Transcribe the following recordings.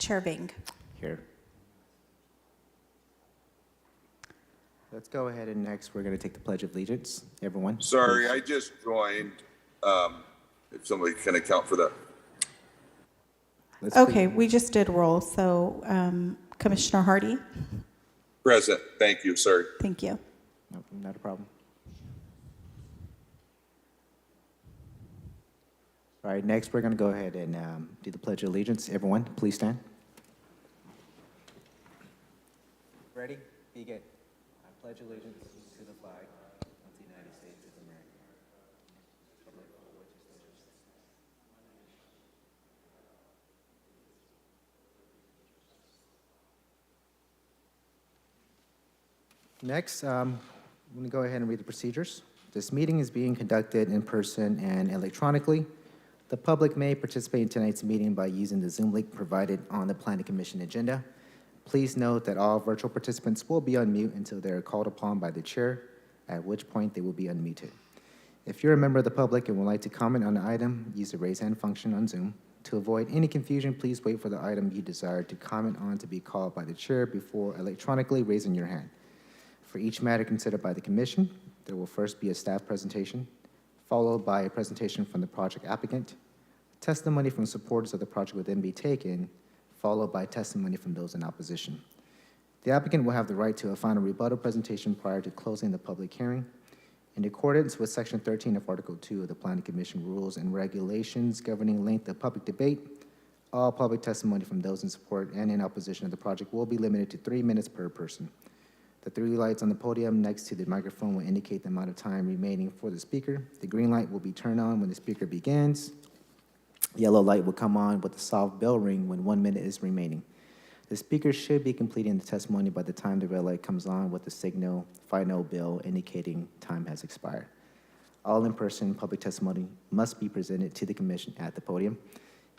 Chair Ving. Here. Let's go ahead and next we're going to take the Pledge of Allegiance. Everyone. Sorry, please. I just joined. If somebody can account for that. Let's Okay, we just did roll. So Commissioner Hardy, Present. Thank you. Sorry. thank you. No, not a problem. All right, next we're going to go ahead and do the Pledge of Allegiance. Everyone, please stand. Ready? Begin. I pledge allegiance to the flag of the United States of America. Next, I'm going to go ahead and read the procedures. This meeting is being conducted in person and electronically. The public may participate in tonight's meeting by using the Zoom link provided on the Planning Commission agenda. Please note that all virtual participants will be on mute until they are called upon by the chair, at which point they will be unmuted. If you're a member of the public and would like to comment on the item, use the raise hand function on Zoom. To avoid any confusion, please wait for the item you desire to comment on to be called by the chair before electronically raising your hand. For each matter considered by the commission, there will first be a staff presentation, followed by a presentation from the project applicant. Testimony from supporters of the project will then be taken, followed by testimony from those in opposition. The applicant will have the right to a final rebuttal presentation prior to closing the public hearing. In accordance with Section 13 of Article 2 of the Planning Commission Rules and Regulations governing length of public debate, all public testimony from those in support and in opposition of the project will be limited to 3 minutes per person. The 3 lights on the podium next to the microphone will indicate the amount of time remaining for the speaker. The green light will be turned on when the speaker begins. Yellow light will come on with a soft bell ring when 1 minute is remaining. The speaker should be completing the testimony by the time the red light comes on with the signal final bell indicating time has expired. All in-person public testimony must be presented to the commission at the podium.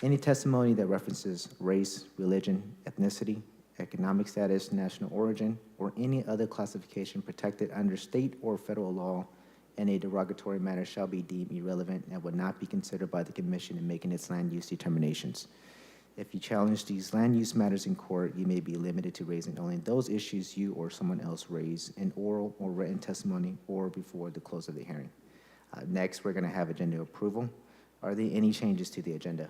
Any testimony that references race, religion, ethnicity, economic status, national origin, or any other classification protected under state or federal law in a derogatory manner shall be deemed irrelevant and would not be considered by the commission in making its land use determinations. If you challenge these land use matters in court, you may be limited to raising only those issues you or someone else raised in oral or written testimony or before the close of the hearing. Next, we're going to have agenda approval. Are there any changes to the agenda?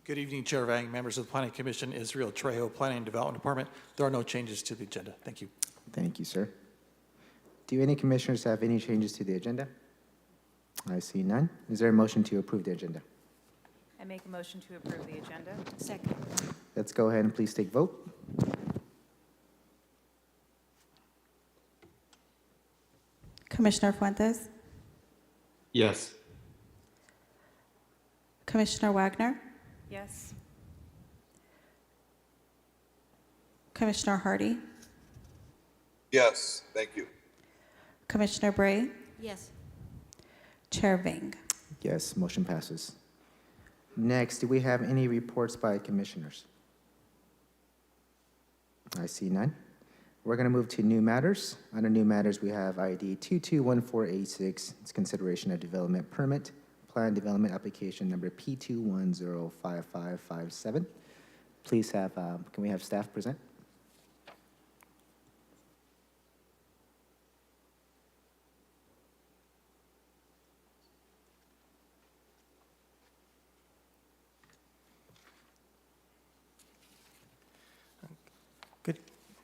Good evening, Chair Vang, members of the Planning Commission, Israel Trejo, Planning and Development Department. There are no changes to the agenda. Thank you. Thank you, sir. Do any commissioners have any changes to the agenda? I see none. Is there a motion to approve the agenda? I make a motion to approve the agenda. Second. Let's go ahead and please take vote. Commissioner Fuentes, Yes. Commissioner Wagner, Yes. Commissioner Hardy, Yes. Thank you. Commissioner Bray, Yes. Chair Ving. Yes, motion passes. Next, do we have any reports by commissioners? I see none. We're going to move to new matters. Under new matters, we have ID 221486. It's consideration of development permit, plan development application number P2105557. Please have, can we have staff present?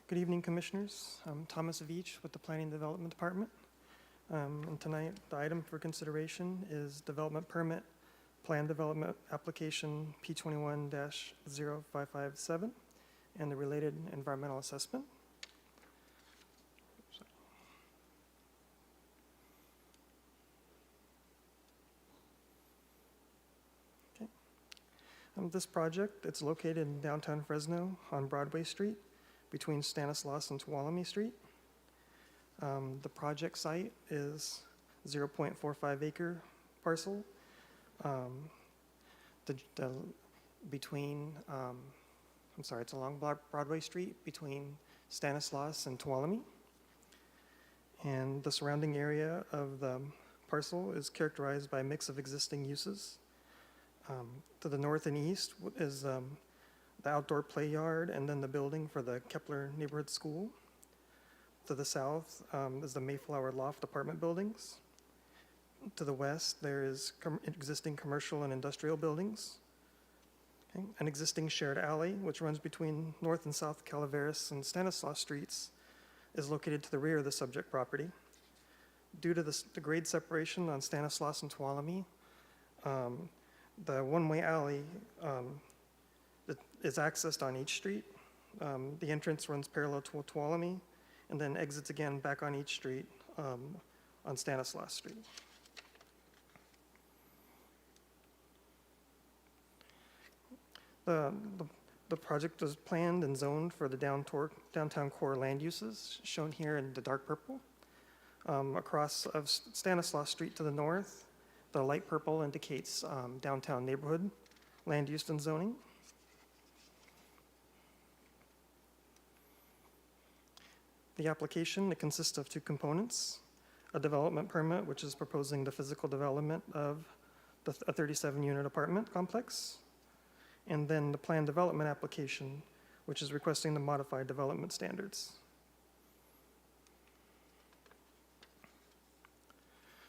Good evening, Commissioners. I'm Thomas Veach with the Planning and Development Department. And tonight, the item for consideration is development permit, plan development application P21-0557, and the related environmental assessment. Okay. This project, it's located in downtown Fresno on Broadway Street, between Stanislaus and Tuolumne Street. The project site is 0.45 acre parcel. It's along Broadway Street between Stanislaus and Tuolumne. And the surrounding area of the parcel is characterized by a mix of existing uses. To the north and east is the outdoor play yard and then the building for the Kepler Neighborhood School. To the south is the Mayflower Loft apartment buildings. To the west, there is existing commercial and industrial buildings. Okay. An existing shared alley, which runs between North and South Calaveras and Stanislaus Streets, is located to the rear of the subject property. Due to the grade separation on Stanislaus and Tuolumne, the one-way alley that is accessed on each street. The entrance runs parallel to Tuolumne and then exits again back on each street on Stanislaus Street. The project was planned and zoned for the downtown core land uses, shown here in the dark purple. Across of Stanislaus Street to the north, the light purple indicates downtown neighborhood land use and zoning. The application, it consists of two components: a development permit, which is proposing the physical development of a 37-unit apartment complex, and then the planned development application, which is requesting the modified development standards.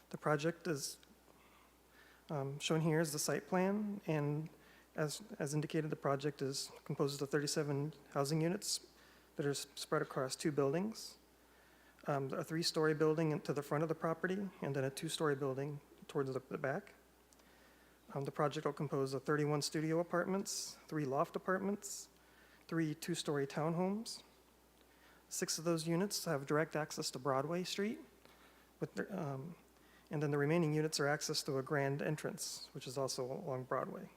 The project is shown here is the site plan, and as indicated, the project is composed of 37 housing units that are spread across two buildings, a 3-story building to the front of the property, and then a 2-story building towards the back. The project will compose of 31 studio apartments, 3 loft apartments, 3 2-story townhomes. 6 of those units have direct access to Broadway Street, and then the remaining units are accessed through a grand entrance, which is also along Broadway.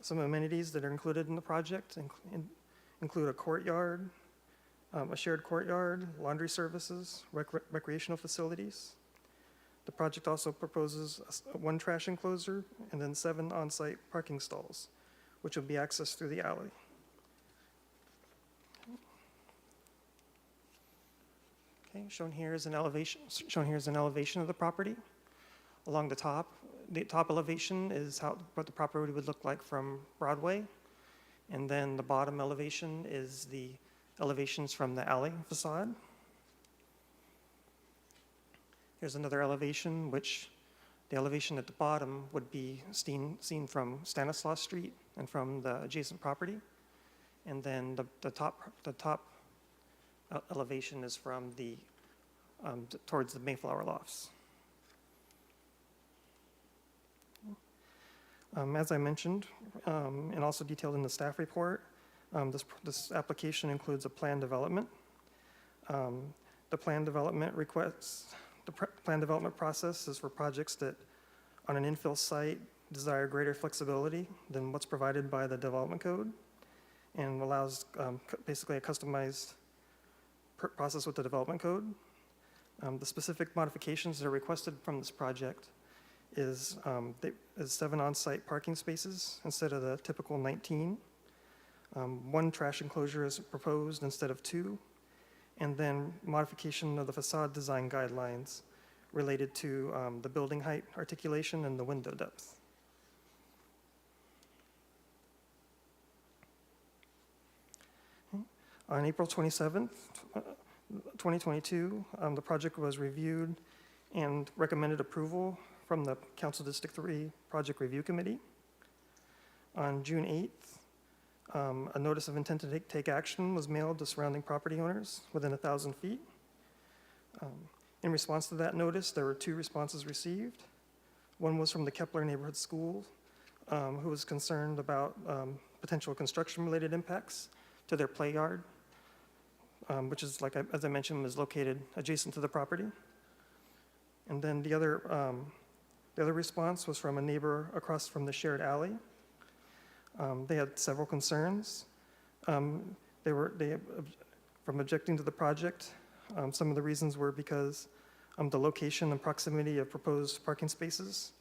Some amenities that are included in the project include a courtyard, a shared courtyard, laundry services, recreational facilities. The project also proposes 1 trash enclosure and then 7 on-site parking stalls, which will be accessed through the alley. Okay, shown here is an elevation of the property. Along the top elevation is what the property would look like from Broadway, and then the bottom elevation is the elevations from the alley facade. Here's another elevation, which the elevation at the bottom would be seen from Stanislaus Street and from the adjacent property, and then the top elevation is from the towards the Mayflower Lofts. As I mentioned, and also detailed in the staff report, this application includes a plan development. The plan development plan development process is for projects that, on an infill site, desire greater flexibility than what's provided by the development code, and allows basically a customized process with the development code. The specific modifications that are requested from this project is 7 on-site parking spaces instead of the typical 19. 1 trash enclosure is proposed instead of 2, and then modification of the facade design guidelines related to the building height articulation and the window depth. On April 27th, 2022, the project was reviewed and recommended approval from the Council District 3 Project Review Committee. On June 8th, a notice of intent to take action was mailed to surrounding property owners within 1,000 feet. In response to that notice, there were 2 responses received. One was from the Kepler Neighborhood School, who was concerned about potential construction-related impacts to their play yard, which is, as I mentioned, was located adjacent to the property. And then the other response was from a neighbor across from the shared alley. They had several concerns. From objecting to the project, some of the reasons were because the location and proximity of proposed parking spaces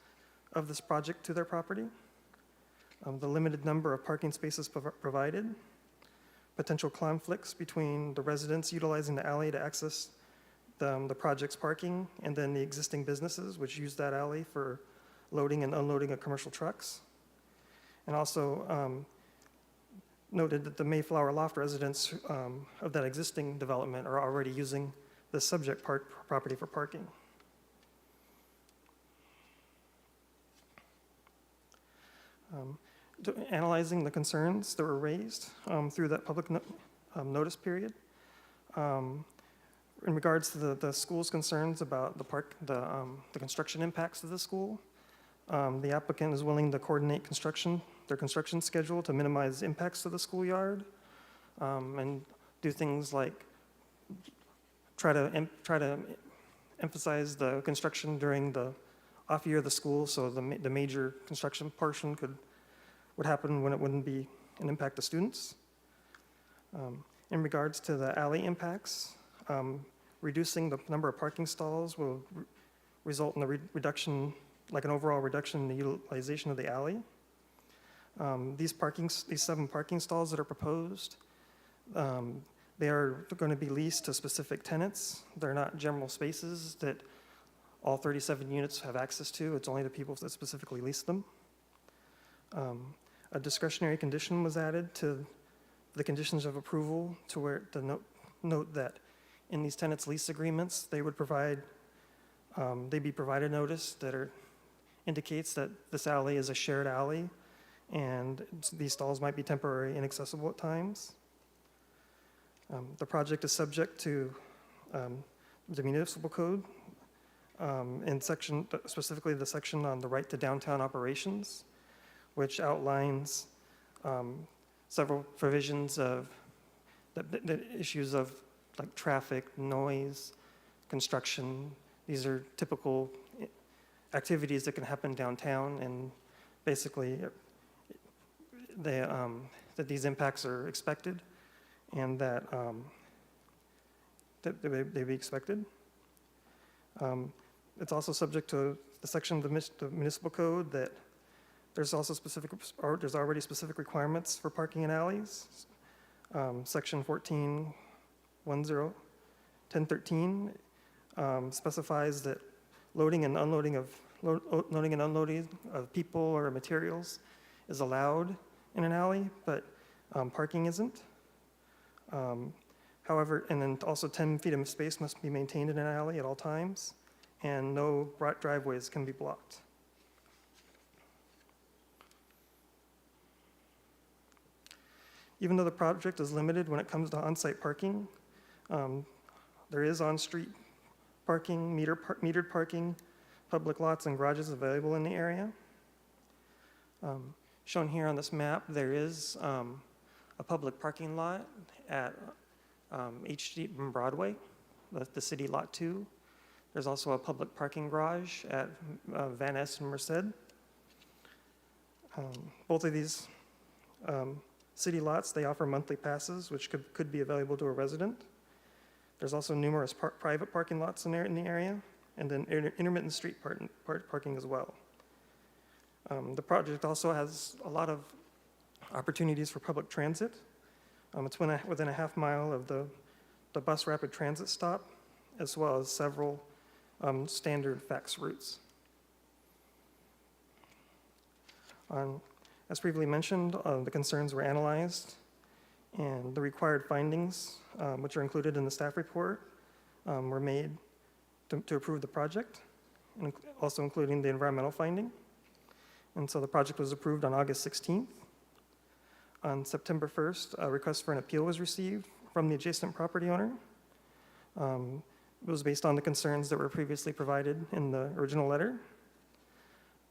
of this project to their property, the limited number of parking spaces provided, potential conflicts between the residents utilizing the alley to access the project's parking, and then the existing businesses which use that alley for loading and unloading of commercial trucks. and also noted that the Mayflower Loft residents of that existing development are already using the subject property for parking. Analyzing the concerns that were raised through that public notice period. In regards to the school's concerns about the construction impacts of the school, the applicant is willing to coordinate their construction schedule to minimize impacts to the schoolyard, and do things like try to emphasize the construction during the off year of the school, so the major construction portion would happen when it wouldn't be an impact to students. In regards to the alley impacts, reducing the number of parking stalls will result in a reduction, like an overall reduction in the utilization of the alley. These 7 parking stalls that are proposed, they are going to be leased to specific tenants. They're not general spaces that all 37 units have access to. It's only the people that specifically lease them. A discretionary condition was added to the conditions of approval to where to note that in these tenants' lease agreements, they'd be provided notice that indicates that this alley is a shared alley, and these stalls might be temporarily inaccessible at times. The project is subject to the municipal code, and specifically the section on the right to downtown operations, which outlines several provisions of the issues of like traffic, noise, construction. These are typical activities that can happen downtown, and basically that these impacts are expected, and that they be expected. It's also subject to the section of the municipal code that there's already specific requirements for parking in alleys. Section 1013 specifies that loading and unloading of people or materials is allowed in an alley, but parking isn't. However, and then also 10 feet of space must be maintained in an alley at all times, and no driveways can be blocked. Even though the project is limited when it comes to on-site parking, there is on-street parking, metered parking, public lots and garages available in the area. Shown here on this map, there is a public parking lot at H Street and Broadway, the city lot 2. There's also a public parking garage at Van Ness and Merced. Both of these city lots, they offer monthly passes, which could be available to a resident. There's also numerous private parking lots in the area, and then intermittent street parking as well. The project also has a lot of opportunities for public transit. It's within a half mile of the bus rapid transit stop, as well as several standard FAX routes. As previously mentioned, the concerns were analyzed, and the required findings, which are included in the staff report, were made to approve the project, and also including the environmental finding. And so the project was approved on August 16th. On September 1st, a request for an appeal was received from the adjacent property owner. It was based on the concerns that were previously provided in the original letter.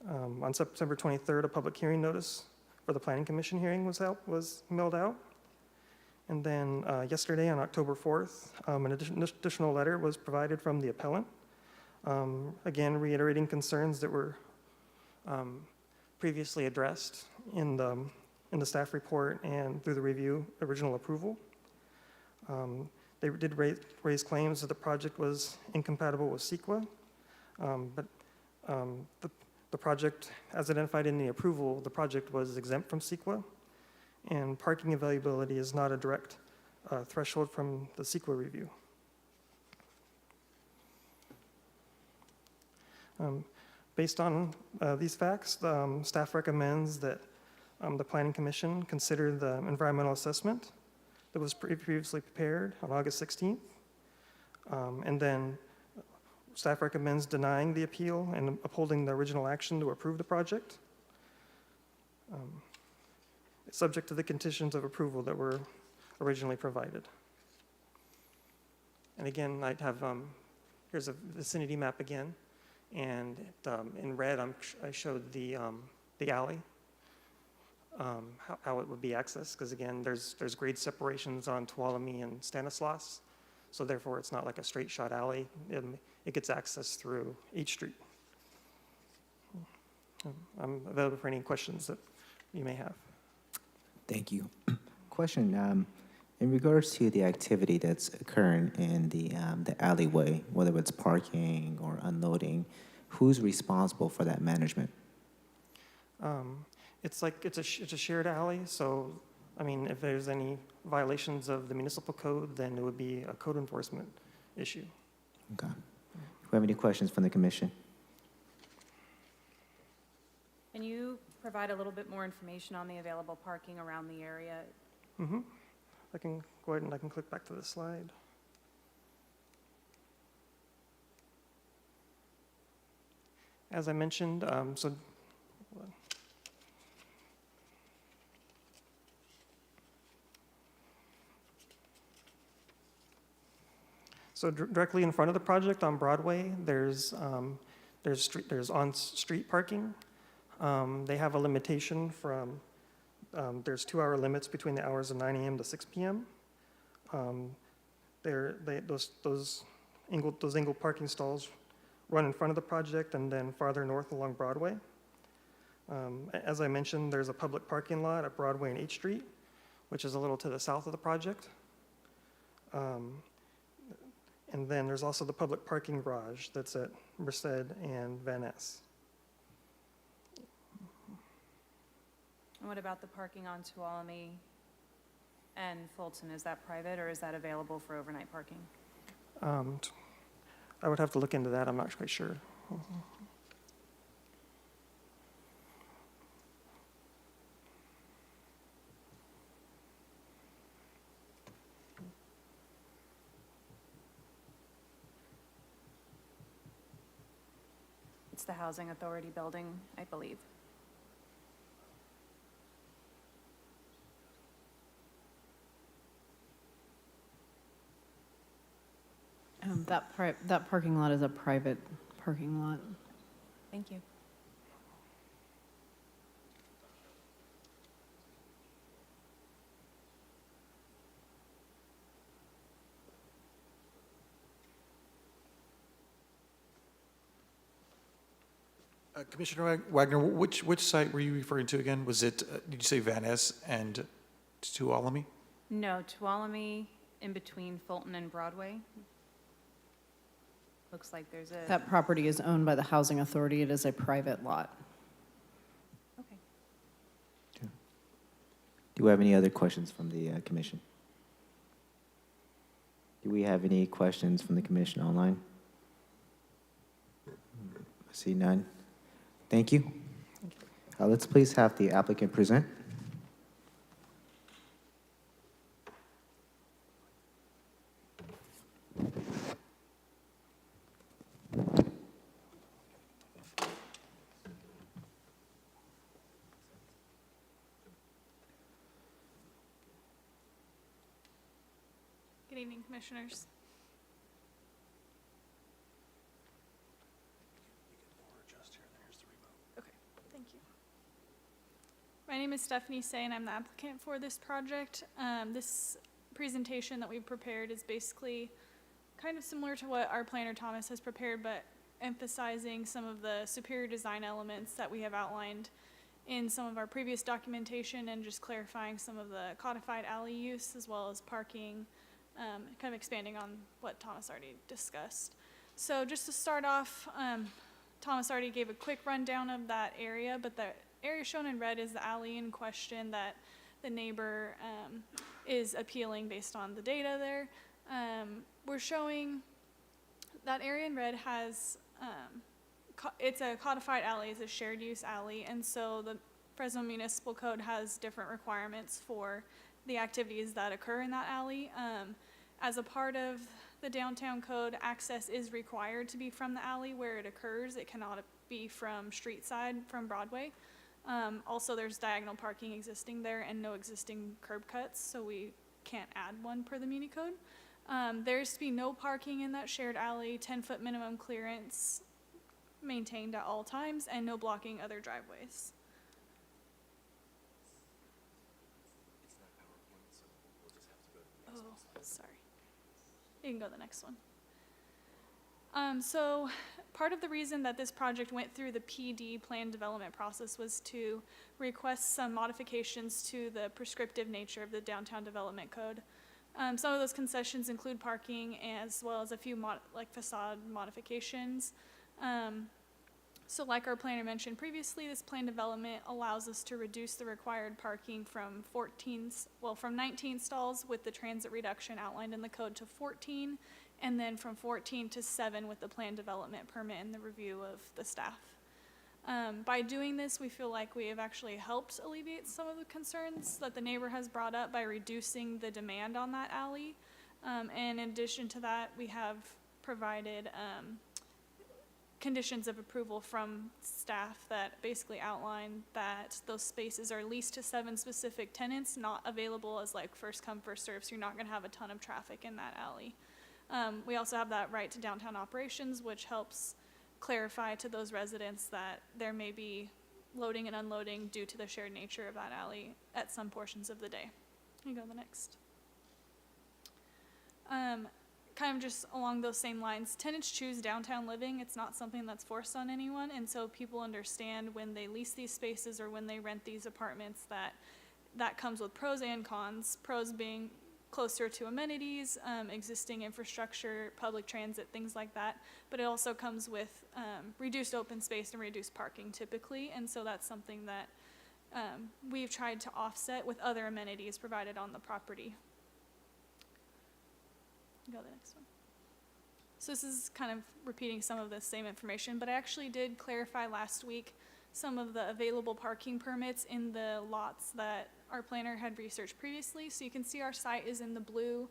On September 23rd, a public hearing notice for the Planning Commission hearing was mailed out. And then yesterday, on October 4th, an additional letter was provided from the appellant, again reiterating concerns that were previously addressed in the staff report and through the original approval. They did raise claims that the project was incompatible with CEQA, but the project, as identified in the approval, the project was exempt from CEQA, and parking availability is not a direct threshold from the CEQA review. Based on these facts, staff recommends that the Planning Commission considered the environmental assessment that was previously prepared on August 16th. And then staff recommends denying the appeal and upholding the original action to approve the project. It's subject to the conditions of approval that were originally provided. And again, I'd have, here's a vicinity map again. And in red, I showed the alley, how it would be accessed, because again, there's grade separations on Tuolumne and Stanislaus, so therefore it's not like a straight shot alley. It gets access through H Street. I'm available for any questions that you may have. Thank you. Question, in regards to the activity that's occurring in the alleyway, whether it's parking or unloading, who's responsible for that management? It's a shared alley, so I mean, if there's any violations of the municipal code, then it would be a code enforcement issue. Okay. Do we have any questions from the commission? Can you provide a little bit more information on the available parking around the area? Mm-hmm. I can go ahead and I can click back to the slide. As I mentioned, So directly in front of the project on Broadway, there's on-street parking. They have a limitation from, there's 2-hour limits between the hours of 9 a.m. to 6 p.m. Those angled parking stalls run in front of the project and then farther north along Broadway. As I mentioned, there's a public parking lot at Broadway and H Street, which is a little to the south of the project. And then there's also the public parking garage that's at Merced and Van Ness. And what about the parking on Tuolumne and Fulton? Is that private or is that available for overnight parking? I would have to look into that. I'm not quite sure. It's the Housing Authority building, I believe. That parking lot is a private parking lot. Thank you. Commissioner Wagner, which site were you referring to again? Was it, did you say Van Ness and Tuolumne? No, Tuolumne in between Fulton and Broadway. Looks like there's a, That property is owned by the Housing Authority. It is a private lot. okay. Do we have any other questions from the commission? Do we have any questions from the commission online? I see none. Thank you. Let's please have the applicant present. Good evening, Commissioners. Okay, thank you. My name is Stephanie Say, and I'm the applicant for this project. This presentation that we've prepared is basically kind of similar to what our planner Thomas has prepared, but emphasizing some of the superior design elements that we have outlined in some of our previous documentation and just clarifying some of the codified alley use as well as parking, kind of expanding on what Thomas already discussed. So just to start off, Thomas already gave a quick rundown of that area, but the area shown in red is the alley in question that the neighbor is appealing based on the data there. We're showing that area in red has, it's a codified alley, it's a shared use alley, and so Fresno Municipal Code has different requirements for the activities that occur in that alley. As a part of the downtown code, access is required to be from the alley where it occurs. It cannot be from street side, from Broadway. Also, there's diagonal parking existing there and no existing curb cuts, so we can't add one per the Muni Code. There's to be no parking in that shared alley, 10-foot minimum clearance maintained at all times, and no blocking other driveways. Oh, sorry. You can go to the next one. So part of the reason that this project went through the PD plan development process was to request some modifications to the prescriptive nature of the downtown development code. Some of those concessions include parking as well as a few facade modifications. So like our planner mentioned previously, this plan development allows us to reduce the required parking from 19 stalls with the transit reduction outlined in the code to 14, and then from 14 to 7 with the plan development permit and the review of the staff. By doing this, we feel like we have actually helped alleviate some of the concerns that the neighbor has brought up by reducing the demand on that alley. And in addition to that, we have provided conditions of approval from staff that basically outline that those spaces are leased to 7 specific tenants, not available as like first come, first serve, so you're not gonna have a ton of traffic in that alley. We also have that right to downtown operations, which helps clarify to those residents that there may be loading and unloading due to the shared nature of that alley at some portions of the day. You go to the next. Kind of just along those same lines, tenants choose downtown living. It's not something that's forced on anyone, and so people understand when they lease these spaces or when they rent these apartments that comes with pros and cons. Pros being closer to amenities, existing infrastructure, public transit, things like that, but it also comes with reduced open space and reduced parking typically, and so that's something that we've tried to offset with other amenities provided on the property. Go to the next one. So this is kind of repeating some of the same information, but I actually did clarify last week some of the available parking permits in the lots that our planner had researched previously. So you can see our site is in the blue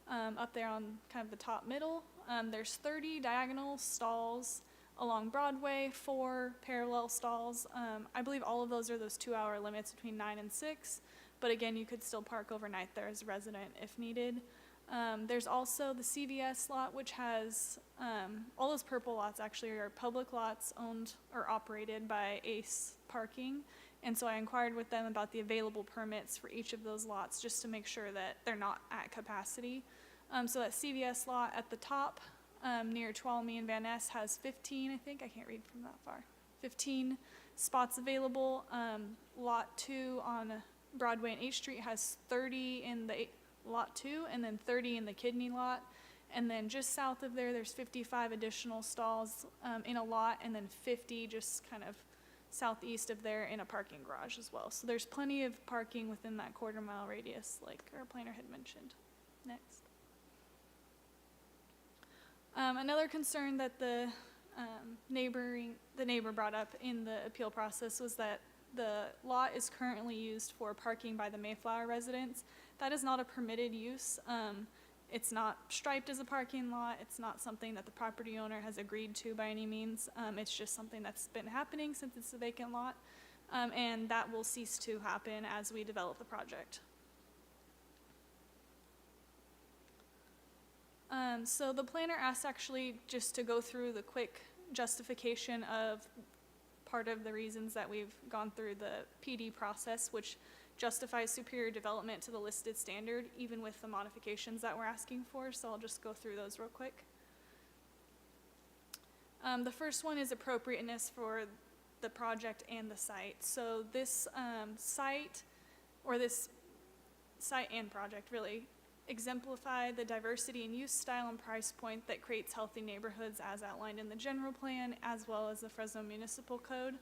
up there on kind of the top middle. There's 30 diagonal stalls along Broadway, 4 parallel stalls. I believe all of those are those 2-hour limits between 9 and 6, but again, you could still park overnight there as a resident if needed. There's also the CVS lot, which has, all those purple lots actually are public lots owned or operated by Ace Parking. And so I inquired with them about the available permits for each of those lots just to make sure that they're not at capacity. So that CVS lot at the top near Tuolumne and Van Ness has 15, I think, I can't read from that far, 15 spots available. Lot 2 on Broadway and H Street has 30 in the lot 2 and then 30 in the kidney lot, and then just south of there there's 55 additional stalls in a lot, and then 50 just kind of southeast of there in a parking garage as well. So there's plenty of parking within that quarter-mile radius like our planner had mentioned. Next. Another concern that the neighbor brought up in the appeal process was that the lot is currently used for parking by the Mayflower residents. That is not a permitted use. It's not striped as a parking lot. It's not something that the property owner has agreed to by any means. It's just something that's been happening since it's a vacant lot, and that will cease to happen as we develop the project. So the planner asked actually just to go through the quick justification of part of the reasons that we've gone through the PD process, which justifies superior development to the listed standard, even with the modifications that we're asking for. So I'll just go through those real quick. The first one is appropriateness for the project and the site. So this site and project really exemplify the diversity in use, style, and price point that creates healthy neighborhoods as outlined in the general plan as well as the Fresno Municipal Code.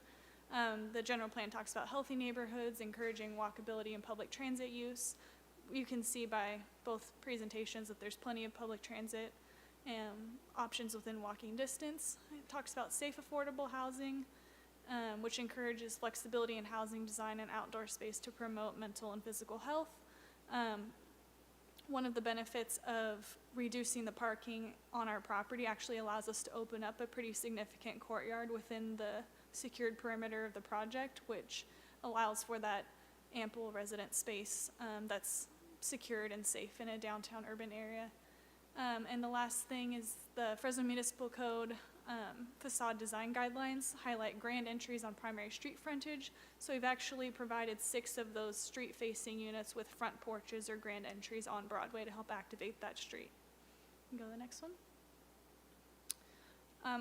The general plan talks about healthy neighborhoods, encouraging walkability and public transit use. You can see by both presentations that there's plenty of public transit options within walking distance. It talks about safe, affordable housing, which encourages flexibility in housing design and outdoor space to promote mental and physical health. One of the benefits of reducing the parking on our property actually allows us to open up a pretty significant courtyard within the secured perimeter of the project, which allows for that ample resident space that's secured and safe in a downtown urban area. And the last thing is the Fresno Municipal Code facade design guidelines highlight grand entries on primary street frontage. So we've actually provided 6 of those street-facing units with front porches or grand entries on Broadway to help activate that street. You can go to the next one.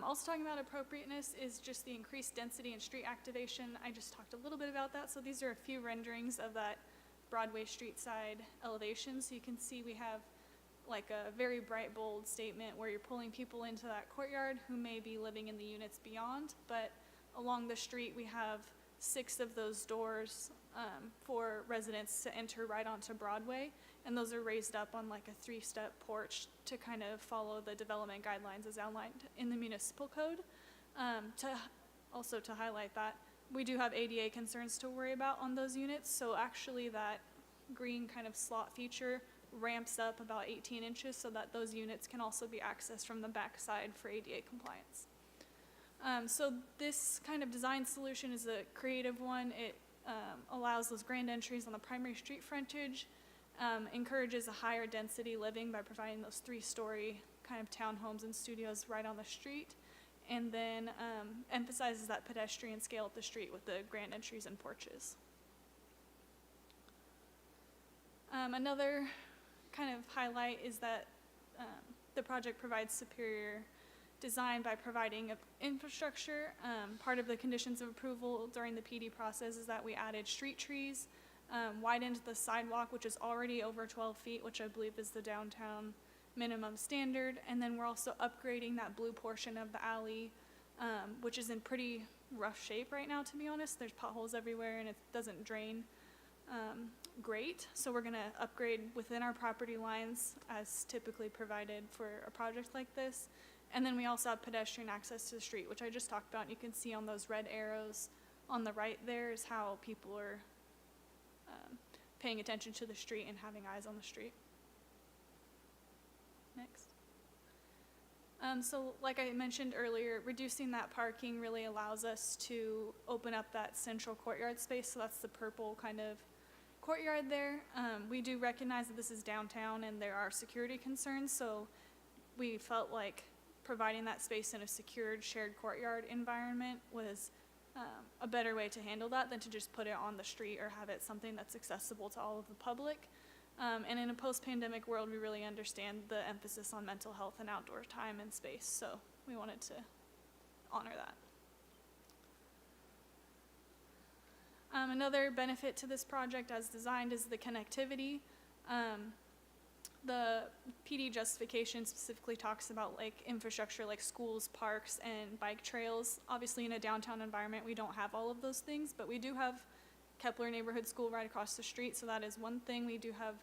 Also talking about appropriateness is just the increased density and street activation. I just talked a little bit about that. So these are a few renderings of that Broadway street side elevation. So you can see we have like a very bright, bold statement where you're pulling people into that courtyard who may be living in the units beyond, but along the street we have 6 of those doors for residents to enter right onto Broadway, and those are raised up on like a 3-step porch to kind of follow the development guidelines as outlined in the municipal code. To highlight that, we do have ADA concerns to worry about on those units, so actually that green kind of slot feature ramps up about 18 inches so that those units can also be accessed from the backside for ADA compliance. So this kind of design solution is a creative one. It allows those grand entries on the primary street frontage, encourages a higher density living by providing those 3-story kind of townhomes and studios right on the street, and then emphasizes that pedestrian scale up the street with the grand entries and porches. Another kind of highlight is that the project provides superior design by providing infrastructure. Part of the conditions of approval during the PD process is that we added street trees, widened the sidewalk, which is already over 12 feet, which I believe is the downtown minimum standard, and then we're also upgrading that blue portion of the alley, which is in pretty rough shape right now, to be honest. There's potholes everywhere and it doesn't drain great, so we're going to upgrade within our property lines as typically provided for a project like this. And then we also have pedestrian access to the street, which I just talked about. You can see on those red arrows on the right there is how people are paying attention to the street and having eyes on the street. Next. So like I mentioned earlier, reducing that parking really allows us to open up that central courtyard space. So that's the purple kind of courtyard there. We do recognize that this is downtown and there are security concerns, so we felt like providing that space in a secured shared courtyard environment was a better way to handle that than to just put it on the street or have it something that's accessible to all of the public. And in a post-pandemic world, we really understand the emphasis on mental health and outdoor time and space, so we wanted to honor that. Another benefit to this project as designed is the connectivity. The PD justification specifically talks about like infrastructure like schools, parks, and bike trails. Obviously in a downtown environment we don't have all of those things, but we do have Kepler Neighborhood School right across the street, so that is one thing. We do have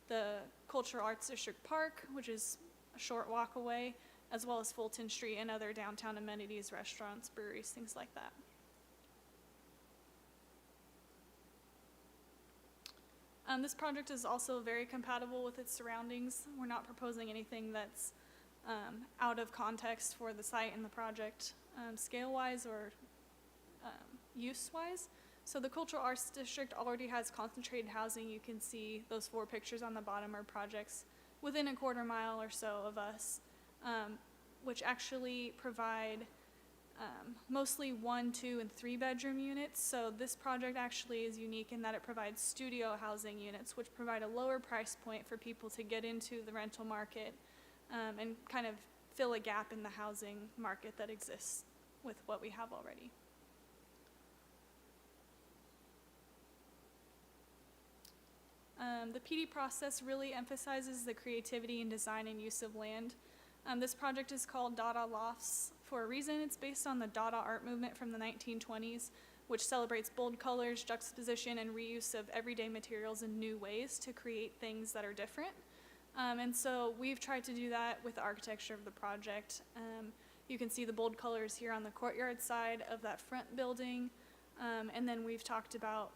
the Cultural Arts District Park, which is a short walk away, as well as Fulton Street and other downtown amenities, restaurants, breweries, things like that. This project is also very compatible with its surroundings. We're not proposing anything that's out of context for the site and the project scale-wise or use-wise. So the Cultural Arts District already has concentrated housing. You can see those 4 pictures on the bottom are projects within a quarter mile or so of us, which actually provide mostly 1, 2, and 3 bedroom units. So this project actually is unique in that it provides studio housing units, which provide a lower price point for people to get into the rental market and kind of fill a gap in the housing market that exists with what we have already. The PD process really emphasizes the creativity and design and use of land. This project is called Dada Lofts for a reason. It's based on the Dada art movement from the 1920s, which celebrates bold colors, juxtaposition, and reuse of everyday materials in new ways to create things that are different. And so we've tried to do that with the architecture of the project. You can see the bold colors here on the courtyard side of that front building. And then we've talked about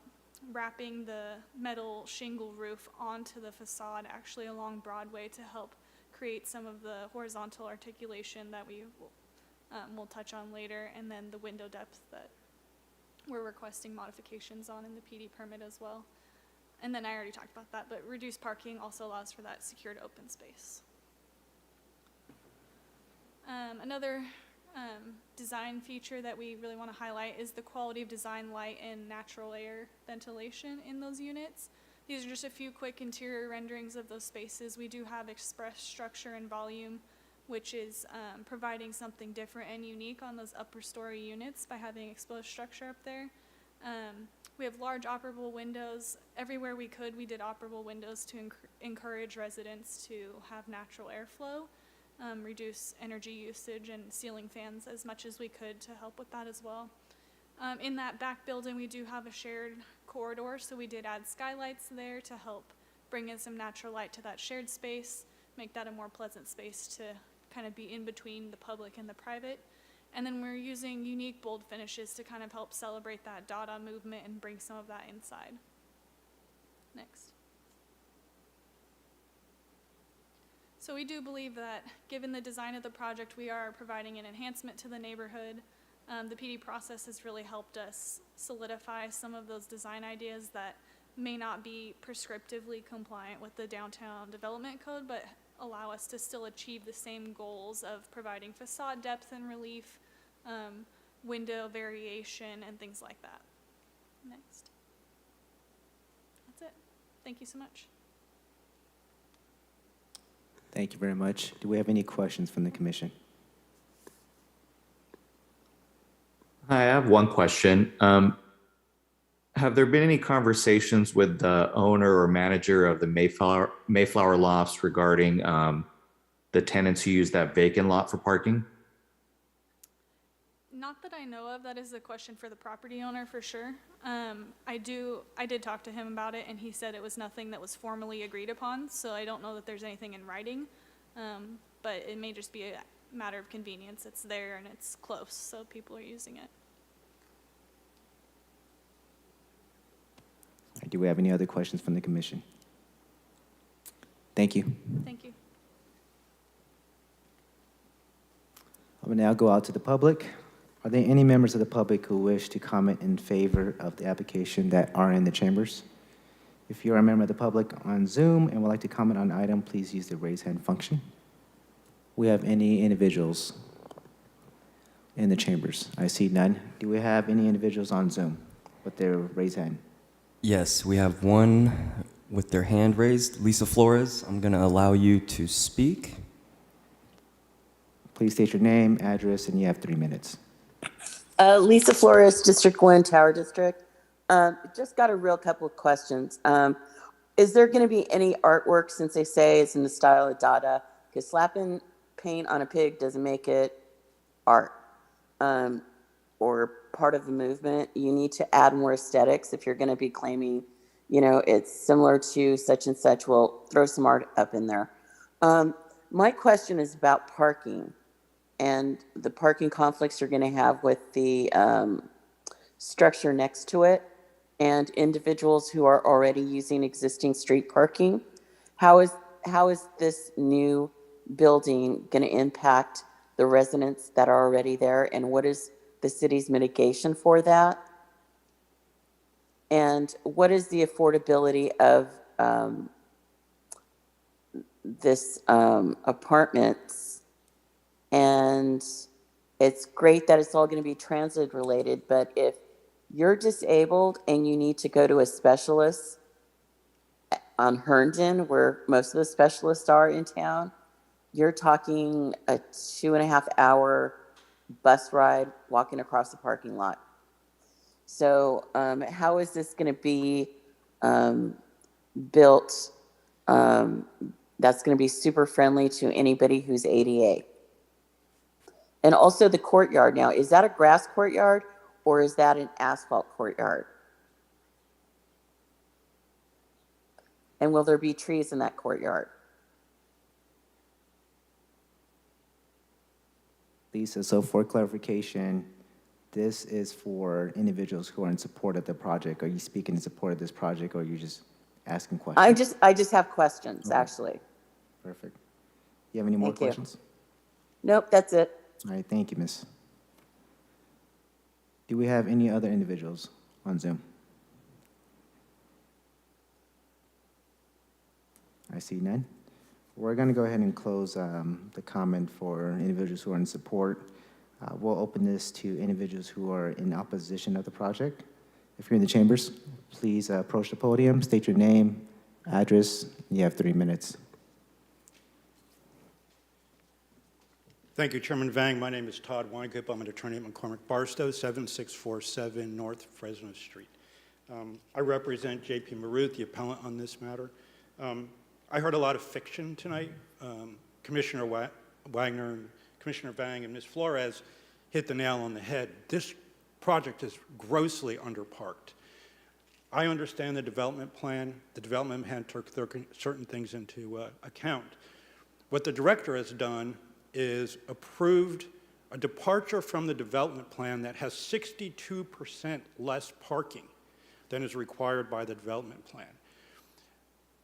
wrapping the metal shingle roof onto the facade actually along Broadway to help create some of the horizontal articulation that we will touch on later, and then the window depth that we're requesting modifications on in the PD permit as well. And then I already talked about that, but reduced parking also allows for that secured open space. Another design feature that we really want to highlight is the quality of design, light, and natural air ventilation in those units. These are just a few quick interior renderings of those spaces. We do have express structure and volume, which is providing something different and unique on those upper story units by having exposed structure up there. We have large operable windows. Everywhere we could, we did operable windows to encourage residents to have natural airflow, reduce energy usage, and ceiling fans as much as we could to help with that as well. In that back building, we do have a shared corridor, so we did add skylights there to help bring in some natural light to that shared space, make that a more pleasant space to kind of be in between the public and the private. And then we're using unique bold finishes to kind of help celebrate that Dada movement and bring some of that inside. Next. So we do believe that given the design of the project, we are providing an enhancement to the neighborhood. The PD process has really helped us solidify some of those design ideas that may not be prescriptively compliant with the downtown development code, but allow us to still achieve the same goals of providing facade depth and relief, window variation, and things like that. Next. That's it. Thank you so much. Thank you very much. Do we have any questions from the commission? Hi, I have one question. Have there been any conversations with the owner or manager of the Mayflower Lofts regarding the tenants who use that vacant lot for parking? Not that I know of. That is a question for the property owner for sure. I did talk to him about it, and he said it was nothing that was formally agreed upon, so I don't know that there's anything in writing, but it may just be a matter of convenience. It's there and it's close, so people are using it. Do we have any other questions from the commission? Thank you. Thank you. I will now go out to the public. Are there any members of the public who wish to comment in favor of the application that are in the chambers? If you are a member of the public on Zoom and would like to comment on an item, please use the raise hand function. We have any individuals in the chambers? I see none. Do we have any individuals on Zoom with their raised hand? Yes, we have one with their hand raised. Lisa Flores, I'm going to allow you to speak. Please state your name, address, and you have 3 minutes. Lisa Flores, District 1, Tower District. Just got a real couple of questions. Is there going to be any artwork, since they say it's in the style of Dada? Because slapping paint on a pig doesn't make it art or part of the movement. You need to add more aesthetics if you're going to be claiming, you know, it's similar to such and such. Well, throw some art up in there. My question is about parking and the parking conflicts you're going to have with the structure next to it and individuals who are already using existing street parking. How is this new building going to impact the residents that are already there, and what is the city's mitigation for that? And what is the affordability of this apartments? And it's great that it's all going to be transit related, but if you're disabled and you need to go to a specialist on Herndon, where most of the specialists are in town, you're talking a 2.5-hour bus ride walking across the parking lot. So how is this going to be built that's going to be super friendly to anybody who's ADA? And also the courtyard now, is that a grass courtyard or is that an asphalt courtyard? And will there be trees in that courtyard? Lisa, so for clarification, this is for individuals who are in support of the project. Are you speaking in support of this project, or are you just asking questions? I just have questions, Okay. actually. Perfect. You have any more Thank you. questions? Nope, that's it. All right, thank you, Miss. Do we have any other individuals on Zoom? I see none. We're going to go ahead and close the comment for individuals who are in support. We'll open this to individuals who are in opposition of the project. If you're in the chambers, please approach the podium, state your name, address. You have 3 minutes. Thank you, Chairman Vang. My name is Todd Weinkup. I'm an attorney at McCormick Barstow, 7647 North Fresno Street. I represent J.P. Maruth, the appellant on this matter. I heard a lot of fiction tonight. Commissioner Wagner, and Commissioner Vang, and Ms. Flores hit the nail on the head. This project is grossly underparked. I understand the development plan. The development plan took certain things into account. What the director has done is approved a departure from the development plan that has 62% less parking than is required by the development plan.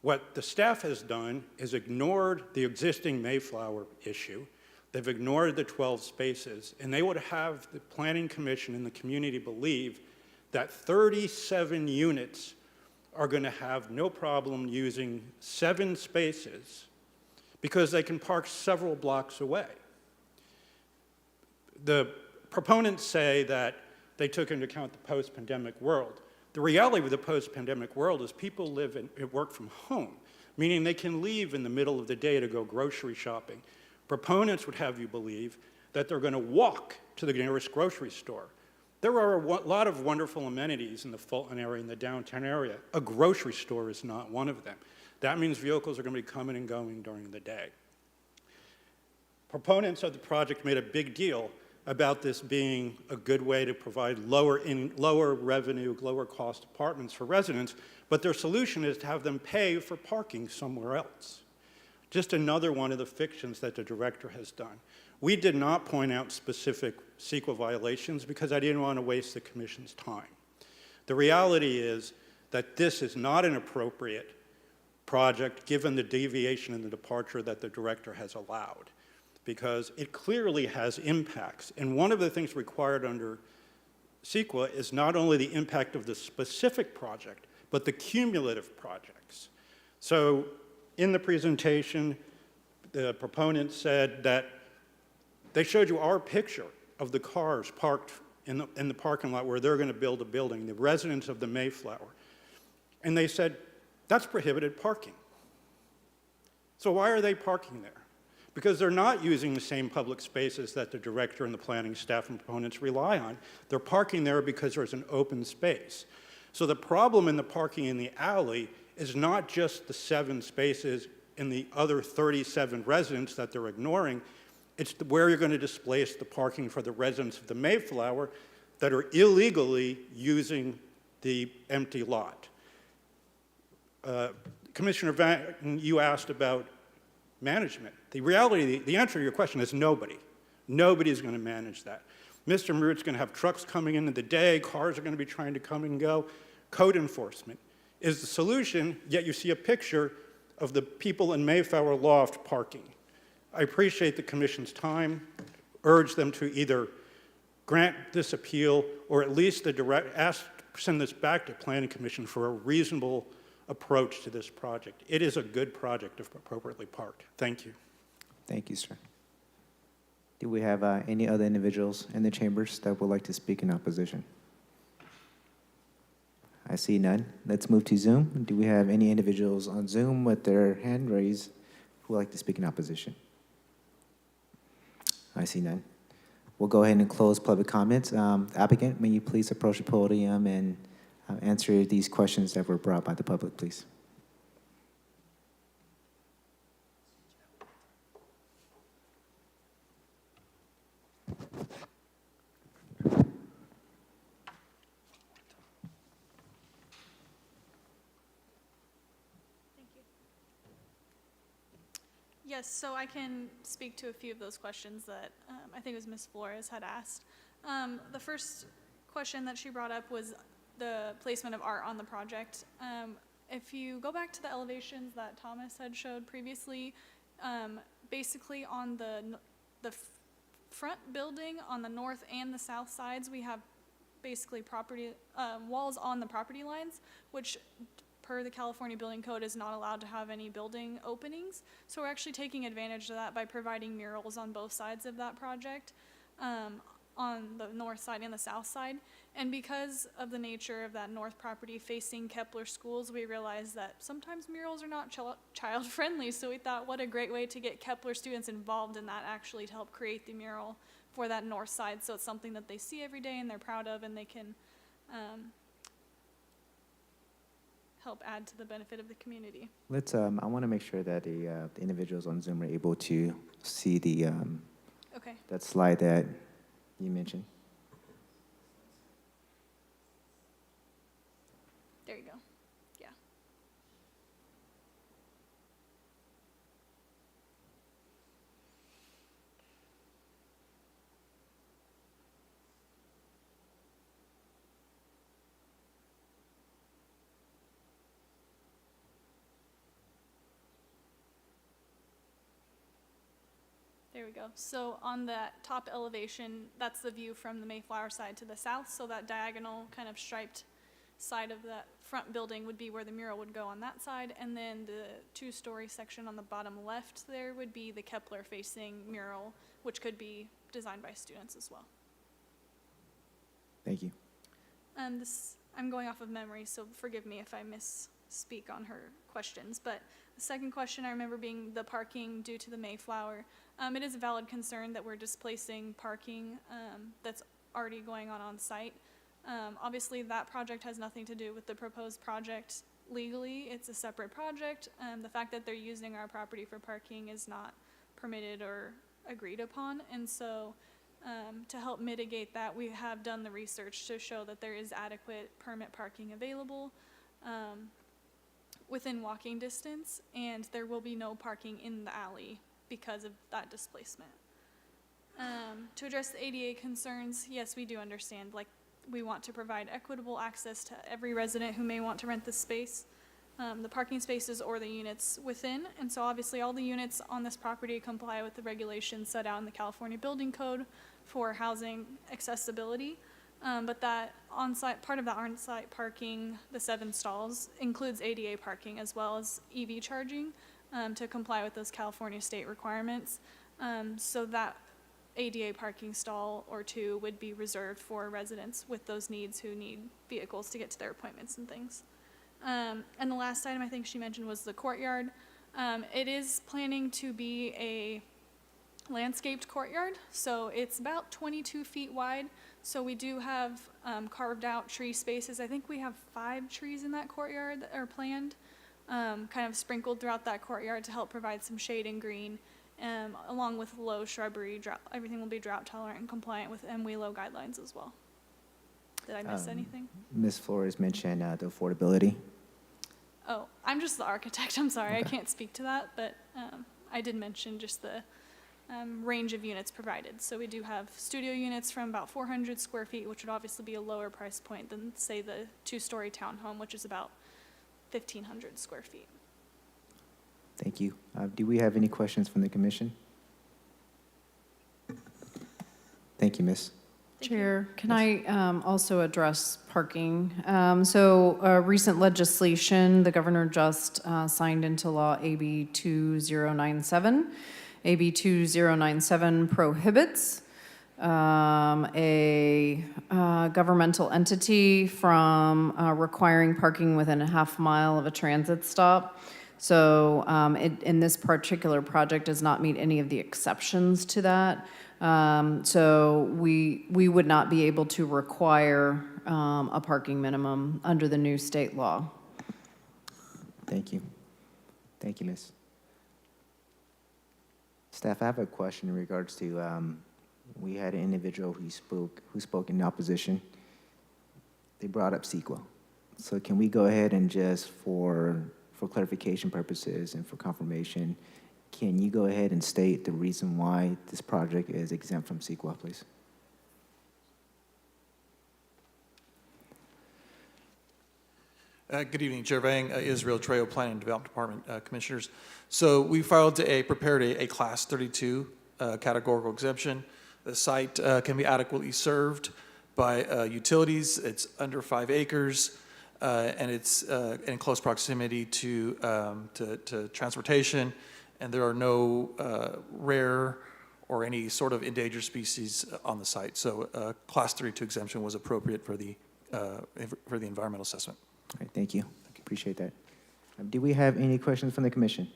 What the staff has done is ignored the existing Mayflower issue. They've ignored the 12 spaces, and they would have the Planning Commission and the community believe that 37 units are going to have no problem using 7 spaces because they can park several blocks away. The proponents say that they took into account the post-pandemic world. The reality of the post-pandemic world is people live and work from home, meaning they can leave in the middle of the day to go grocery shopping. Proponents would have you believe that they're going to walk to the nearest grocery store. There are a lot of wonderful amenities in the Fulton area, in the downtown area. A grocery store is not one of them. That means vehicles are going to be coming and going during the day. Proponents of the project made a big deal about this being a good way to provide lower revenue, lower cost apartments for residents, but their solution is to have them pay for parking somewhere else. Just another one of the fictions that the director has done. We did not point out specific CEQA violations because I didn't want to waste the commission's time. The reality is that this is not an appropriate project given the deviation and the departure that the director has allowed, because it clearly has impacts. And one of the things required under CEQA is not only the impact of the specific project, but the cumulative projects. So in the presentation, the proponent said that they showed you our picture of the cars parked in the parking lot where they're going to build a building, the residents of the Mayflower. And they said, that's prohibited parking. So why are they parking there? Because they're not using the same public spaces that the director and the planning staff and proponents rely on. They're parking there because there's an open space. So the problem in the parking in the alley is not just the 7 spaces in the other 37 residents that they're ignoring, it's where you're going to displace the parking for the residents of the Mayflower that are illegally using the empty lot. Commissioner Van, you asked about management. The reality, the answer to your question is nobody. Nobody's going to manage that. Mr. Merritt's going to have trucks coming in the day, cars are going to be trying to come and go. Code enforcement is the solution, yet you see a picture of the people in Mayflower Loft parking. I appreciate the commission's time, urge them to either grant this appeal or at least send this back to Planning Commission for a reasonable approach to this project. It is a good project if appropriately parked. Thank you. Thank you, sir. Do we have any other individuals in the chambers that would like to speak in opposition? I see none. Let's move to Zoom. Do we have any individuals on Zoom with their hand raised who would like to speak in opposition? I see none. We'll go ahead and close public comments. Applicant, may you please approach the podium and answer these questions that were brought by the public, please. Yes, so I can speak to a few of those questions that I think it was Ms. Flores had asked. The first question that she brought up was the placement of art on the project. If you go back to the elevations that Thomas had showed previously, basically on the front building on the north and the south sides, we have basically property walls on the property lines, which per the California Building Code is not allowed to have any building openings. So we're actually taking advantage of that by providing murals on both sides of that project, on the north side and the south side. And because of the nature of that north property facing Kepler schools, we realized that sometimes murals are not child friendly. So we thought, what a great way to get Kepler students involved in that, actually to help create the mural for that north side. So it's something that they see every day and they're proud of, and they can help add to the benefit of the community. Let's, I want to make sure that the individuals on Zoom are able to see the, Okay. that slide that you mentioned. There you go. Yeah. There we go. So on that top elevation, that's the view from the Mayflower side to the south. So that diagonal kind of striped side of that front building would be where the mural would go on that side. And then the two-story section on the bottom left there would be the Kepler facing mural, which could be designed by students as well. Thank you. I'm going off of memory, so forgive me if I misspeak on her questions. But the second question I remember being the parking due to the Mayflower. It is a valid concern that we're displacing parking that's already going on site. Obviously, that project has nothing to do with the proposed project legally. It's a separate project. The fact that they're using our property for parking is not permitted or agreed upon. And so to help mitigate that, we have done the research to show that there is adequate permit parking available within walking distance, and there will be no parking in the alley because of that displacement. To address the ADA concerns, yes, we do understand. Like, we want to provide equitable access to every resident who may want to rent this space, the parking spaces or the units within. And so obviously all the units on this property comply with the regulations set out in the California Building Code for housing accessibility. But that on-site, part of the on-site parking, the 7 stalls, includes ADA parking as well as EV charging to comply with those California state requirements. So that ADA parking stall or 2 would be reserved for residents with those needs who need vehicles to get to their appointments and things. And the last item I think she mentioned was the courtyard. It is planning to be a landscaped courtyard, so it's about 22 feet wide. So we do have carved out tree spaces. I think we have 5 trees in that courtyard that are planned, kind of sprinkled throughout that courtyard to help provide some shade and green. Along with low shrubbery, everything will be drought tolerant and compliant with MWELO guidelines as well. Did I miss anything? Ms. Flores mentioned the affordability. Oh, I'm just the architect, I'm sorry, Okay. I can't speak to that, but I did mention just the range of units provided. So we do have studio units from about 400 square feet, which would obviously be a lower price point than, say, the 2-story townhome, which is about 1,500 square feet. Thank you. Do we have any questions from the commission? Thank you, Ms. Chair, can I also address parking? Recent legislation, the governor just signed into law AB 2097. AB 2097 prohibits a governmental entity from requiring parking within a half mile of a transit stop. So in this particular project does not meet any of the exceptions to that. So we would not be able to require a parking minimum under the new state law. Thank you. Thank you, Ms. Staff, I have a question in regards to, we had an individual who spoke in opposition. They brought up CEQA. So can we go ahead and just for clarification purposes and for confirmation, Can you go ahead and state the reason why this project is exempt from CEQA, please? Good evening, Chair Vang, Israel Trail Planning and Development Department Commissioners. So we prepared a Class 32 categorical exemption. The site can be adequately served by utilities. It's under 5 acres, and it's in close proximity to transportation, and there are no rare or any sort of endangered species on the site. So Class 32 exemption was appropriate for the environmental assessment. All right, thank you. Appreciate that. Do we have any questions from the commission?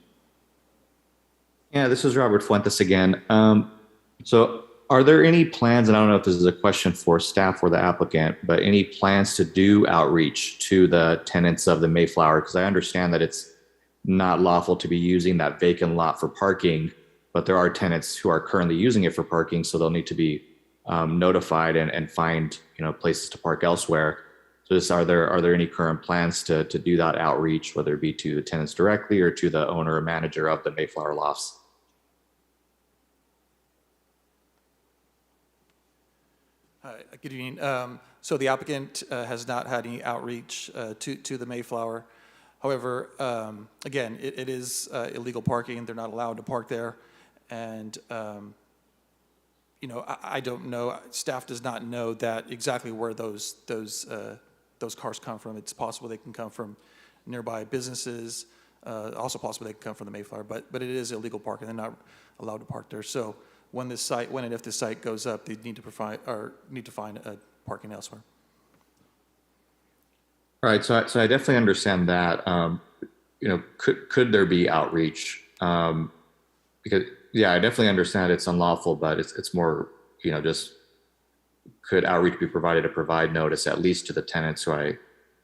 Yeah, this is Robert Fuentes again. So are there any plans, and I don't know if this is a question for staff or the applicant, but any plans to do outreach to the tenants of the Mayflower? Because I understand that it's not lawful to be using that vacant lot for parking, but there are tenants who are currently using it for parking, so they'll need to be notified and find places to park elsewhere. So just are there any current plans to do that outreach, whether it be to the tenants directly or to the owner or manager of the Mayflower Lofts? Hi, good evening. So the applicant has not had any outreach to the Mayflower. However, again, it is illegal parking. They're not allowed to park there. And, I don't know, staff does not know that exactly where those cars come from. It's possible they can come from nearby businesses. Also possible they can come from the Mayflower, but it is illegal parking. They're not allowed to park there. So when and if the site goes up, they need to find parking elsewhere. All right, so I definitely understand that. Could there be outreach? Because I definitely understand it's unlawful, but it's more, just could outreach be provided to provide notice at least to the tenants who I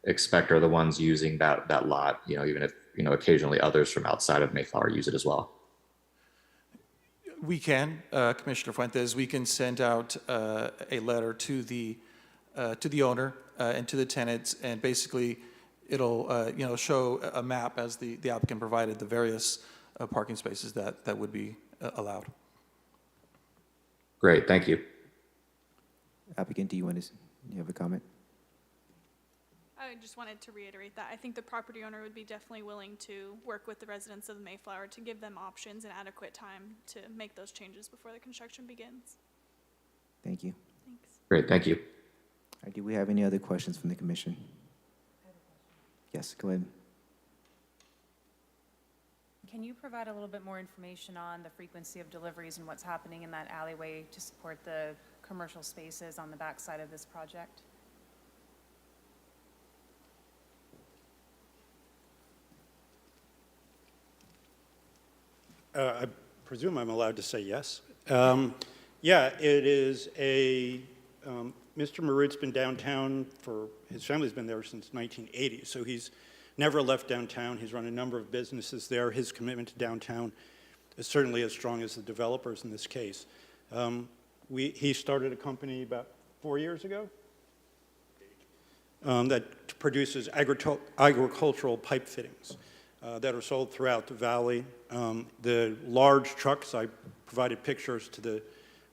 expect are the ones using that lot, even if, occasionally others from outside of Mayflower use it as well? We can, Commissioner Fuentes, we can send out a letter to the owner and to the tenants, and basically it'll show a map as the applicant provided the various parking spaces that would be allowed. Great, thank you. Applicant, do you have a comment? I just wanted to reiterate that I think the property owner would be definitely willing to work with the residents of the Mayflower to give them options and adequate time to make those changes before the construction begins. Thank you. Thanks. Great, thank you. All right, do we have any other questions from the commission? Yes, go ahead. Can you provide a little bit more information on the frequency of deliveries and what's happening in that alleyway to support the commercial spaces on the backside of this project? I presume I'm allowed to say yes. Yeah, it is Mr. Marut's been downtown his family's been there since 1980, so he's never left downtown. He's run a number of businesses there. His commitment to downtown is certainly as strong as the developers in this case. He started a company about 4 years ago that produces agricultural pipe fittings that are sold throughout the valley. The large trucks, I provided pictures to the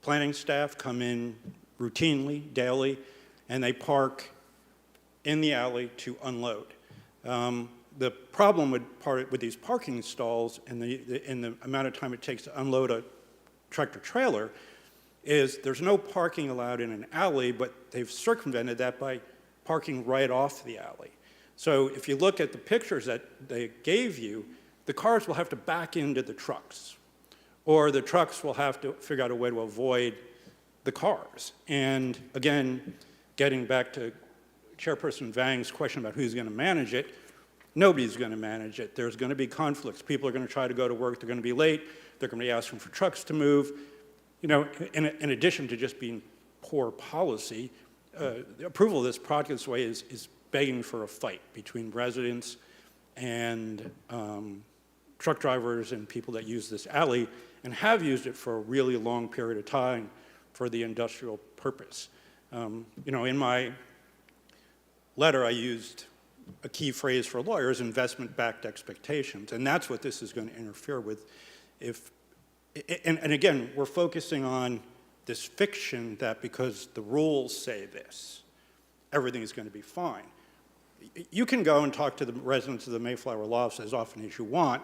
planning staff, come in routinely, daily, and they park in the alley to unload. The problem with these parking stalls and the amount of time it takes to unload a tractor trailer is there's no parking allowed in an alley, but they've circumvented that by parking right off the alley. So if you look at the pictures that they gave you, the cars will have to back into the trucks, or the trucks will have to figure out a way to avoid the cars. And again, getting back to Chairperson Vang's question about who's going to manage it, nobody's going to manage it. There's going to be conflicts. People are going to try to go to work. They're going to be late. They're going to be asking for trucks to move. In addition to just being poor policy, the approval of this project this way is begging for a fight between residents and truck drivers and people that use this alley and have used it for a really long period of time for the industrial purpose. In my letter, I used a key phrase for lawyers, investment-backed expectations, and that's what this is going to interfere with And again, we're focusing on this fiction that because the rules say this, everything is going to be fine. You can go and talk to the residents of the Mayflower Lofts as often as you want,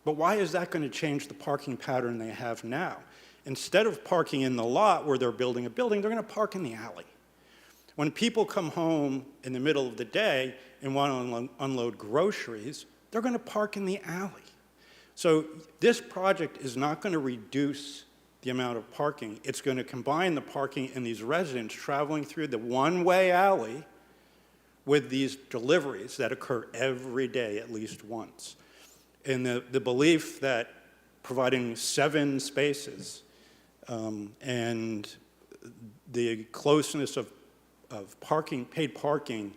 but why is that going to change the parking pattern they have now? Instead of parking in the lot where they're building a building, they're going to park in the alley. When people come home in the middle of the day and want to unload groceries, they're going to park in the alley. So this project is not going to reduce the amount of parking. It's going to combine the parking and these residents traveling through the one-way alley with these deliveries that occur every day at least once. And the belief that providing 7 spaces and the closeness of parking, paid parking,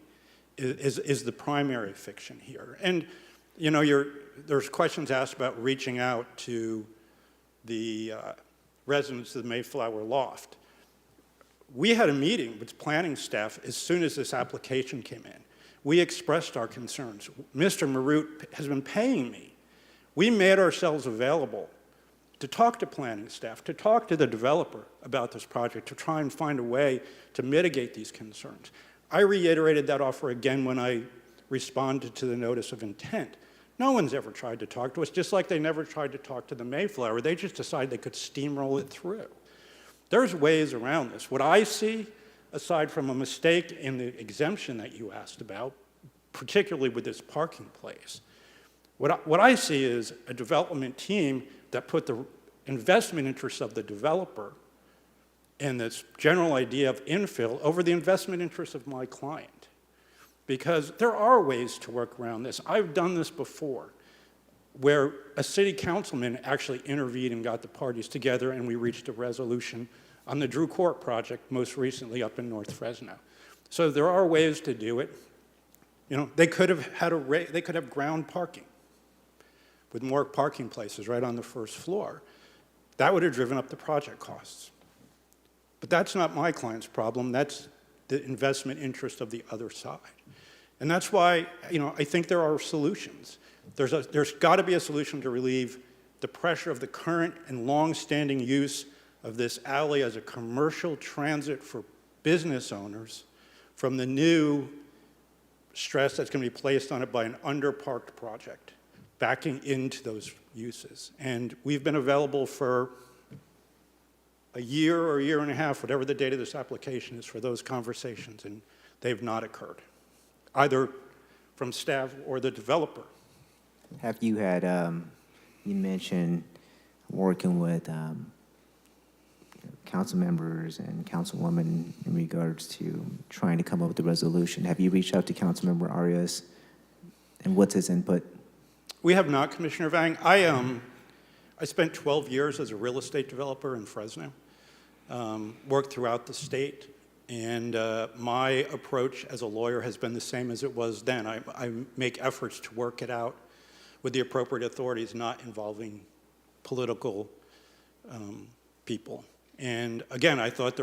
is the primary fiction here. And you know, there's questions asked about reaching out to the residents of the Mayflower Loft. We had a meeting with planning staff as soon as this application came in. We expressed our concerns. Mr. Marut has been paying me. We made ourselves available to talk to planning staff, to talk to the developer about this project, to try and find a way to mitigate these concerns. I reiterated that offer again when I responded to the notice of intent. No one's ever tried to talk to us, just like they never tried to talk to the Mayflower. They just decided they could steamroll it through. There's ways around this. What I see, aside from a mistake in the exemption that you asked about, particularly with this parking place, what I see is a development team that put the investment interests of the developer and this general idea of infill over the investment interests of my client. Because there are ways to work around this. I've done this before, where a city councilman actually intervened and got the parties together, and we reached a resolution on the Drew Court project, most recently up in North Fresno. So there are ways to do it. You know, they could have ground parking with more parking places right on the first floor. That would have driven up the project costs. But that's not my client's problem. That's the investment interest of the other side. And that's why, you know, I think there are solutions. There's got to be a solution to relieve the pressure of the current and long-standing use of this alley as a commercial transit for business owners from the new stress that's going to be placed on it by an underparked project, backing into those uses. And we've been available for a year or a year and a half, whatever the date of this application is, for those conversations, and they've not occurred, either from staff or the developer. Have you had, you mentioned working with council members and councilwomen in regards to trying to come up with a resolution. Have you reached out to Councilmember Arias, and what's his input? We have not, Commissioner Vang. I spent 12 years as a real estate developer in Fresno, worked throughout the state, and my approach as a lawyer has been the same as it was then. I make efforts to work it out with the appropriate authorities, not involving political people. And again, I think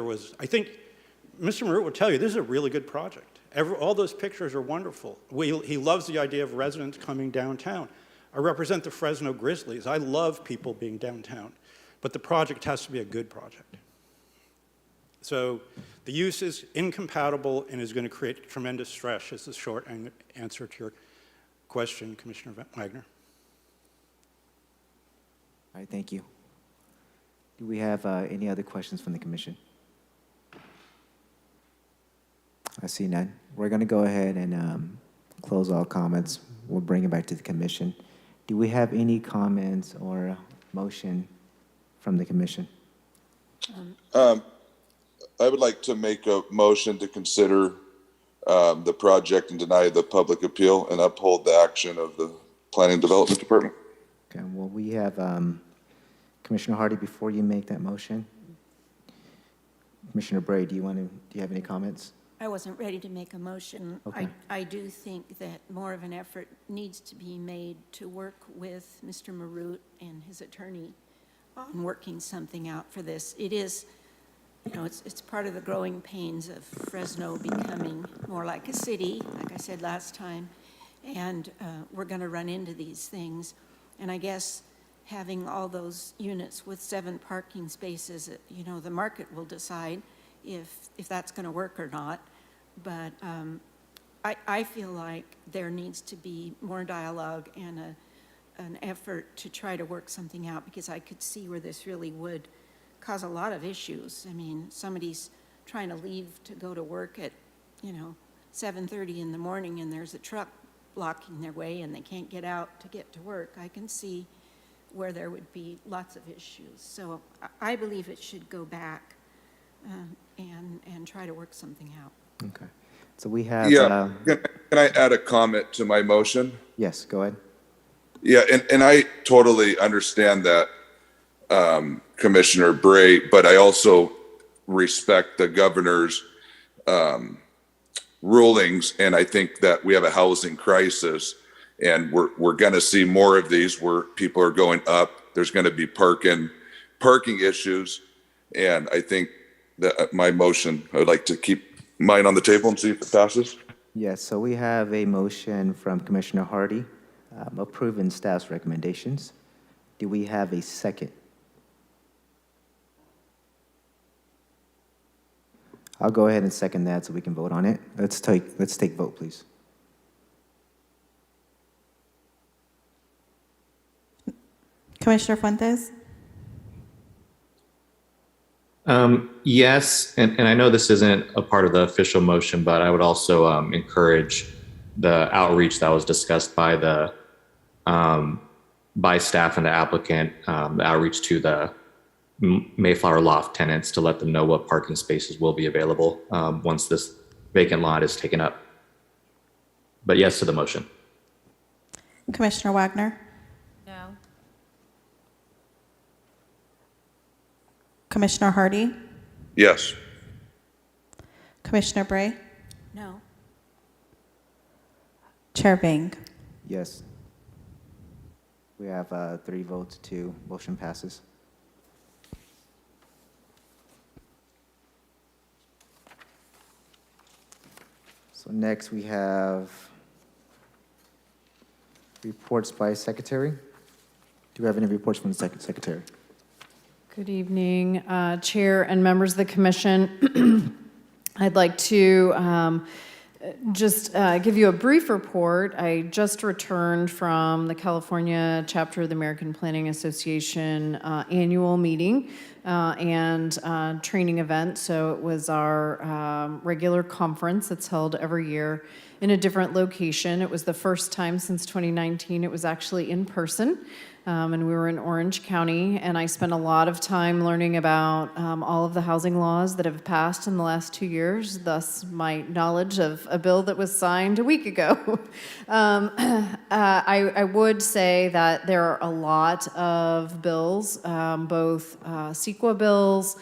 Mr. Marut will tell you, this is a really good project. All those pictures are wonderful. He loves the idea of residents coming downtown. I represent the Fresno Grizzlies. I love people being downtown, but the project has to be a good project. So the use is incompatible and is going to create tremendous stress, is the short answer to your question, Commissioner Wagner. All right, thank you. Do we have any other questions from the commission? I see none. We're going to go ahead and close all comments. We'll bring it back to the commission. Do we have any comments or motion from the commission? I would like to make a motion to consider the project and deny the public appeal and uphold the action of the Planning and Development Department. Okay, well, we have Commissioner Hardy, before you make that motion, Commissioner Bray, do you have any comments? I wasn't ready to make a motion. Okay. I do think that more of an effort needs to be made to work with Mr. Marut and his attorney on working something out for this. It is, you know, it's part of the growing pains of Fresno becoming more like a city, like I said last time, and we're going to run into these things. And I guess having all those units with 7 parking spaces, you know, the market will decide if that's going to work or not. But I feel like there needs to be more dialogue and an effort to try to work something out, because I could see where this really would cause a lot of issues. I mean, somebody's trying to leave to go to work at, you know, 7:30 in the morning, and there's a truck blocking their way and they can't get out to get to work. I can see where there would be lots of issues. So I believe it should go back and try to work something out. Okay. So we have, Yeah, can I add a comment to my motion? yes, go ahead. Yeah, and I totally understand that, Commissioner Bray, but I also respect the governor's rulings, and I think that we have a housing crisis, and we're going to see more of these where people are going up. There's going to be parking issues, and I think that my motion, I would like to keep mine on the table and see if it passes. Yes, so we have a motion from Commissioner Hardy, approving staff's recommendations. Do we have a second? I'll go ahead and second that so we can vote on it. Let's take vote, please. Commissioner Fuentes? Yes, and I know this isn't a part of the official motion, but I would also encourage the outreach that was discussed by the by staff and the applicant, the outreach to the Mayflower Loft tenants to let them know what parking spaces will be available once this vacant lot is taken up. But yes to the motion. Commissioner Wagner? No. Commissioner Hardy? Yes. Commissioner Bray? No. Chair Bing? Yes. We have 3 votes, 2. Motion passes. So next we have reports by secretary. Do we have any reports from the secretary? Good evening, Chair and members of the Commission. I'd like to just give you a brief report. I just returned from the California chapter of the American Planning Association annual meeting and training event. So it was our regular conference that's held every year in a different location. It was the first time since 2019 it was actually in person. And we were in Orange County, and I spent a lot of time learning about all of the housing laws that have passed in the last 2 years, thus my knowledge of a bill that was signed a week ago. I would say that there are a lot of bills, both CEQA bills,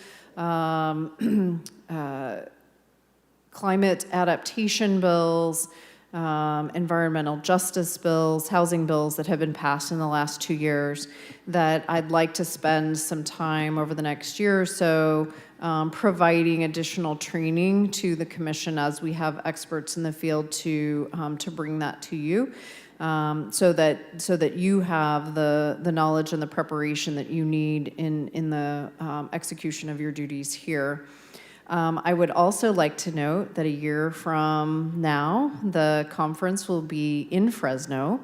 climate adaptation bills, environmental justice bills, housing bills that have been passed in the last 2 years that I'd like to spend some time over the next year or so providing additional training to the Commission as we have experts in the field to bring that to you so that you have the knowledge and the preparation that you need in the execution of your duties here. I would also like to note that a year from now, the conference will be in Fresno.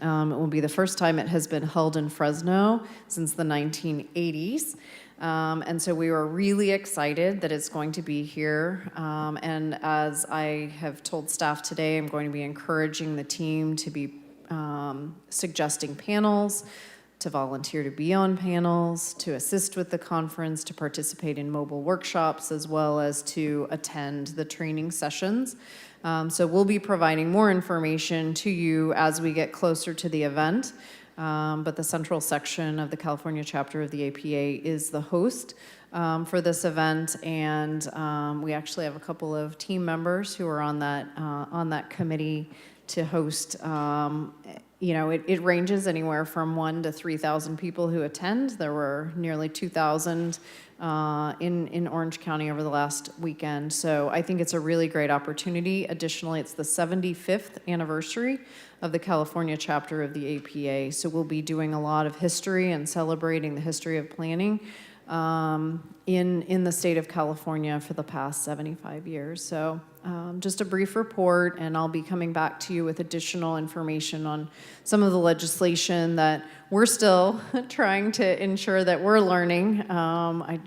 It will be the first time it has been held in Fresno since the 1980s. And so we were really excited that it's going to be here. And as I have told staff today, I'm going to be encouraging the team to be suggesting panels, to volunteer to be on panels, to assist with the conference, to participate in mobile workshops, as well as to attend the training sessions. So we'll be providing more information to you as we get closer to the event. But the central section of the California chapter of the APA is the host for this event, and we actually have a couple of team members who are on that committee to host you know, it ranges anywhere from 1,000 to 3,000 people who attend. There were nearly 2,000 in Orange County over the last weekend. So I think it's a really great opportunity. Additionally, it's the 75th anniversary of the California chapter of the APA. So we'll be doing a lot of history and celebrating the history of planning in the state of California for the past 75 years. So just a brief report, and I'll be coming back to you with additional information on some of the legislation that we're still trying to ensure that we're learning. I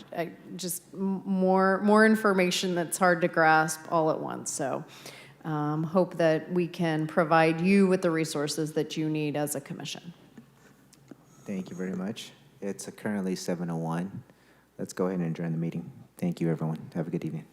just more information that's hard to grasp all at once. So hope that we can provide you with the resources that you need as a commission. Thank you very much. It's currently 7:01. Let's go ahead and adjourn the meeting. Thank you, everyone. Have a good evening.